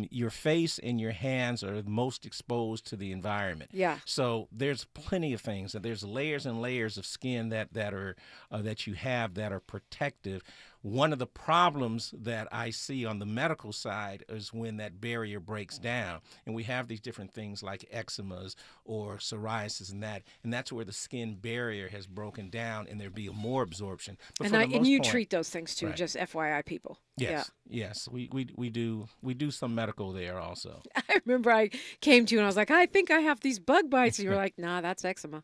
Your face and your hands are most exposed to the environment.
Yeah.
So there's plenty of things, and there's layers and layers of skin that you have that are protective. One of the problems that I see on the medical side is when that barrier breaks down, and we have these different things like eczemas or psoriasis and that's where the skin barrier has broken down, and there'd be more absorption. But
and you treat those things too,
right.
Just FYI, people.
Yes, yes, we do some medical there also.
I remember I came to you and I was like, I think I have these bug bites, and you were like, nah, that's eczema.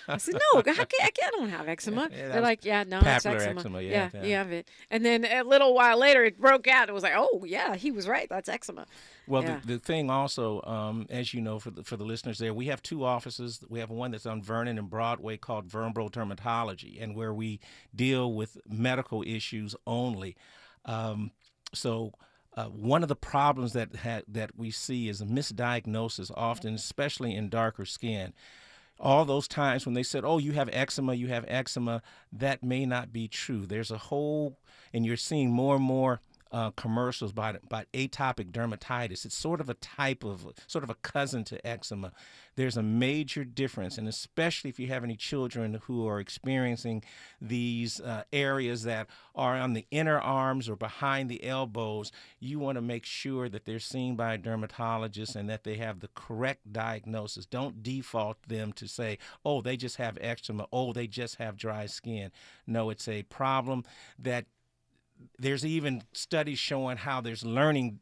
I said, no, I don't have eczema. They're like, yeah, no, it's eczema.
Yeah,
you have it. And then a little while later, it broke out. It was like, oh yeah, he was right. That's eczema.
Well, the thing also, as you know, for the listeners there, we have two offices. We have one that's on Vernon and Broadway called Vernbro Dermatology, and where we deal with medical issues only. So one of the problems that we see is a misdiagnosis often, especially in darker skin. All those times when they said, oh, you have eczema, that may not be true. There's a whole, and you're seeing more and more commercials about atopic dermatitis. It's sort of a cousin to eczema. There's a major difference, and especially if you have any children who are experiencing these areas that are on the inner arms or behind the elbows, you want to make sure that they're seen by a dermatologist and that they have the correct diagnosis. Don't default them to say, oh, they just have eczema, oh, they just have dry skin. No, it's a problem that there's even studies showing how there's learning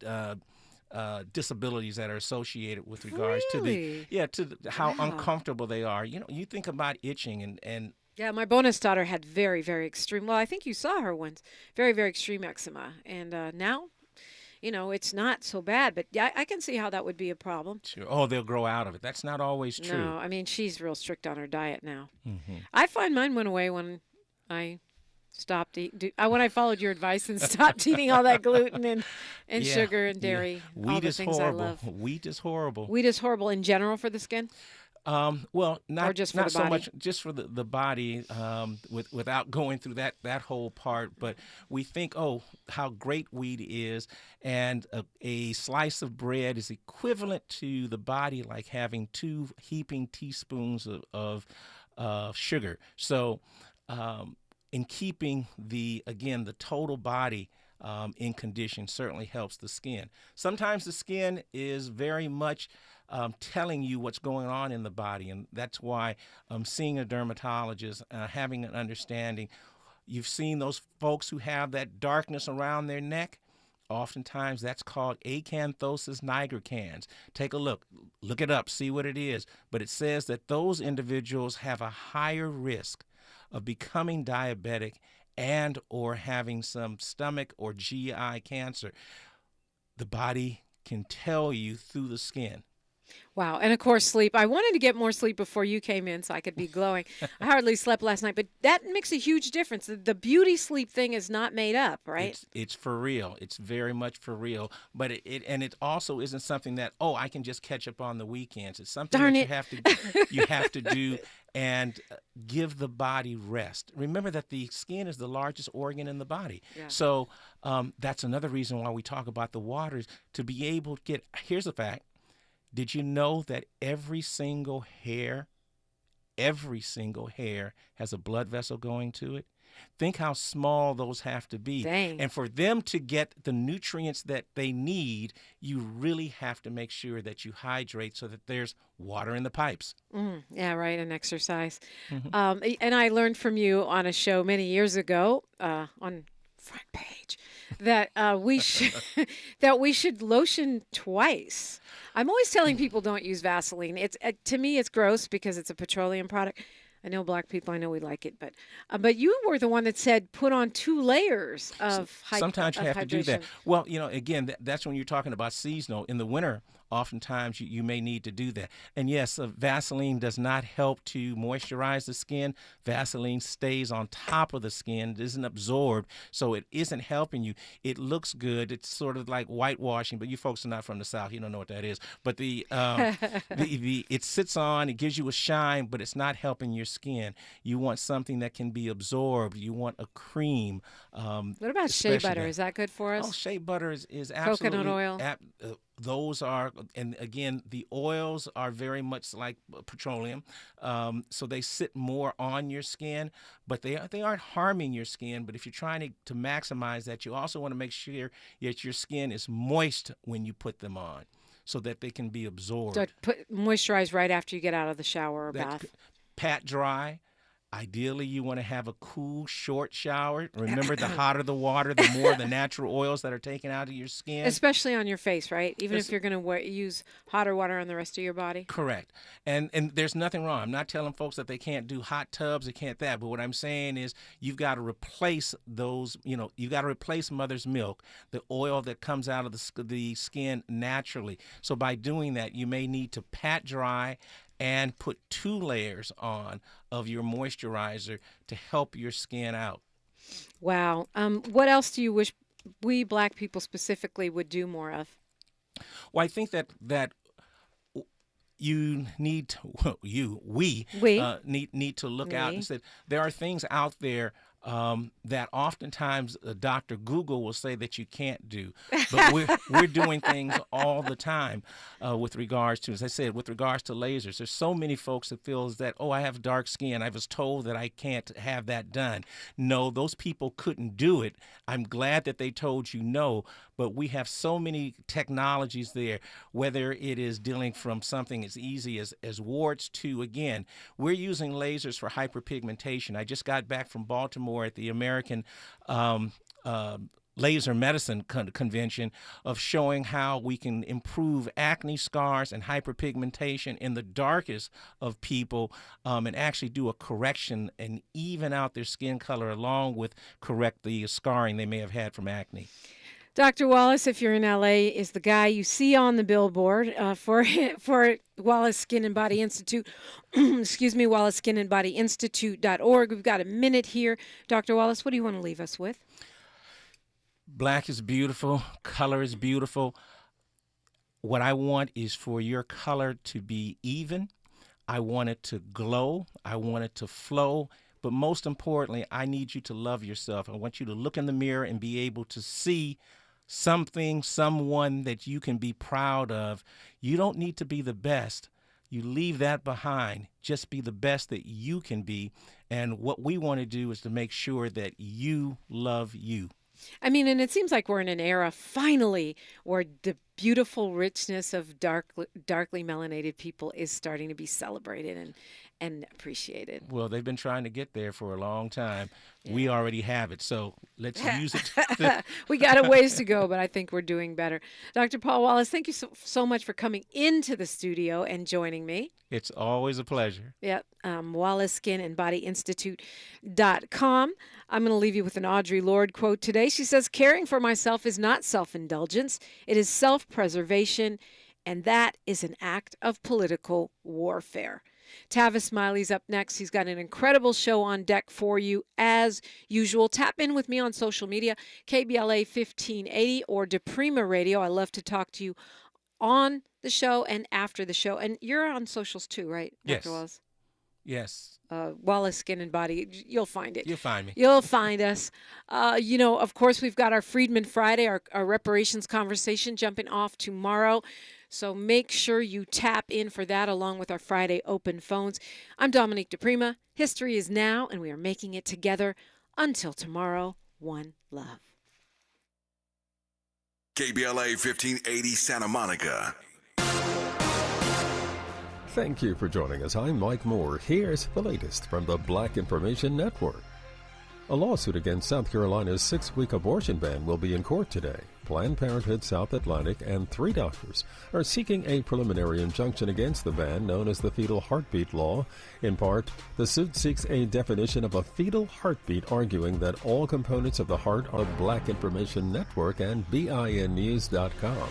disabilities that are associated with regards to how uncomfortable they are. You think about itching and
yeah, my bonus daughter had very, very extreme. Well, I think you saw her once. Very, very extreme eczema, and now, it's not so bad. But yeah, I can see how that would be a problem.
Sure. Oh, they'll grow out of it. That's not always true.
No, I mean she's real strict on her diet now.
Mm-hmm.
I find mine went away when I stopped eating. When I followed your advice and stopped eating all that gluten and sugar and dairy.
Wheat
all the
is
things
horrible.
I love.
Wheat is horrible.
Wheat is horrible in general for the skin.
Well, not
just for
not
the
so
body?
much just for the body, without going through that whole part. But we think, oh, how great wheat is, and a slice of bread is equivalent to the body like having 2 heaping teaspoons of sugar. So, in keeping the total body in condition certainly helps the skin. Sometimes the skin is very much telling you what's going on in the body, and that's why seeing a dermatologist, having an understanding. You've seen those folks who have that darkness around their neck. Oftentimes that's called acanthosis nigricans. Take a look it up, see what it is. But it says that those individuals have a higher risk of becoming diabetic and or having some stomach or GI cancer. The body can tell you through the skin.
Wow. And of course, sleep. I wanted to get more sleep before you came in so I could be glowing. I hardly slept last night, but that makes a huge difference. The beauty sleep thing is not made up, right?
It's for real. It's very much for real. But it also isn't something that, oh, I can just catch up on the weekends. It's something you have to do and give the body rest. Remember that the skin is the largest organ in the body.
Yeah.
So that's another reason why we talk about the waters, to be able to get, here's the fact. Did you know that every single hair has a blood vessel going to it? Think how small those have to be.
Dang.
And for them to get the nutrients that they need, you really have to make sure that you hydrate so that there's water in the pipes.
Yeah, right, and exercise.
Mm-hmm.
And I learned from you on a show many years ago on Front Page that we should lotion twice. I'm always telling people don't use Vaseline. It's to me it's gross because it's a petroleum product. I know black people, I know we like it, but you were the one that said put on 2 layers of
sometimes you have to do that.
hydration.
Well, again, that's when you're talking about seasonal. In the winter, oftentimes you may need to do that. And yes, Vaseline does not help to moisturize the skin. Vaseline stays on top of the skin. It isn't absorbed, so it isn't helping you. It looks good. It's sort of like whitewashing, but you folks are not from the South. You don't know what that is. But it sits on, it gives you a shine, but it's not helping your skin. You want something that can be absorbed. You want a cream.
What about shea butter? Is that good for us?
Oh, shea butter is absolutely.
Coconut oil?
Those are, and again, the oils are very much like petroleum, so they sit more on your skin, but they aren't harming your skin. But if you're trying to maximize that, you also want to make sure that your skin is moist when you put them on, so that they can be absorbed.
So moisturize right after you get out of the shower or bath.
Pat dry. Ideally, you want to have a cool, short shower. Remember, the hotter the water, the more the natural oils that are taken out of your skin.
Especially on your face, right? Even if you're going to use hotter water on the rest of your body.
Correct. And there's nothing wrong. I'm not telling folks that they can't do hot tubs, they can't that. But what I'm saying is you've got to replace those, you've got to replace mother's milk, the oil that comes out of the skin naturally. So by doing that, you may need to pat dry and put 2 layers on of your moisturizer to help your skin out.
Wow. What else do you wish we black people specifically would do more of?
Well, I think that you need to, we need to look out and say there are things out there that oftentimes Dr. Google will say that you can't do, but we're doing things all the time with regards to, as I said, with regards to lasers. There's so many folks that feels that, I have dark skin. I was told that I can't have that done. No, those people couldn't do it. I'm glad that they told you no, but we have so many technologies there, whether it is dealing from something as easy as warts to, again, we're using lasers for hyperpigmentation. I just got back from Baltimore at the American Laser Medicine Convention of showing how we can improve acne scars and hyperpigmentation in the darkest of people and actually do a correction and even out their skin color along with correct the scarring they may have had from acne.
Dr. Wallace, if you're in LA, is the guy you see on the billboard for Wallace Skin and Body Institute. Excuse me, WallaceSkinandBodyInstitute.org. We've got a minute here. Dr. Wallace, what do you want to leave us with?
Black is beautiful. Color is beautiful. What I want is for your color to be even. I want it to glow. I want it to flow. But most importantly, I need you to love yourself. I want you to look in the mirror and be able to see someone that you can be proud of. You don't need to be the best. You leave that behind. Just be the best that you can be. And what we want to do is to make sure that you love you.
I mean, and it seems like we're in an era, finally, where the beautiful richness of darkly melanated people is starting to be celebrated and appreciated.
Well, they've been trying to get there for a long time. Yeah. We already have it, so let's use it.
We got a ways to go, but I think we're doing better. Dr. Paul Wallace, thank you so much for coming into the studio and joining me.
It's always a pleasure.
Yep. WallaceSkinandBodyInstitute.com. I'm going to leave you with an Audre Lorde quote today. She says, "Caring for myself is not self-indulgence. It is self-preservation, and that is an act of political warfare." Tavis Smiley's up next. He's got an incredible show on deck for you as usual. Tap in with me on social media, KBLA 1580 or DiPrima Radio. I love to talk to you on the show and after the show. And you're on socials too, right, Dr. Wallace?
Yes.
Wallace Skin and Body. You'll find it.
You'll find me.
You'll find us. Of course, we've got our Freedman Friday, our reparations conversation jumping off tomorrow. So make sure you tap in for that along with our Friday open phones. I'm Dominique DiPrima. History is now, and we are making it together. Until tomorrow, one love.
KBLA 1580 Santa Monica.
Thank you for joining us. I'm Mike Moore. Here's the latest from the Black Information Network. A lawsuit against South Carolina's 6-week abortion ban will be in court today. Planned Parenthood South Atlantic, and 3 doctors are seeking a preliminary injunction against the ban known as the fetal heartbeat law. In part, the suit seeks a definition of a fetal heartbeat, arguing that all components of the heart are Black Information Network and BINnews.com.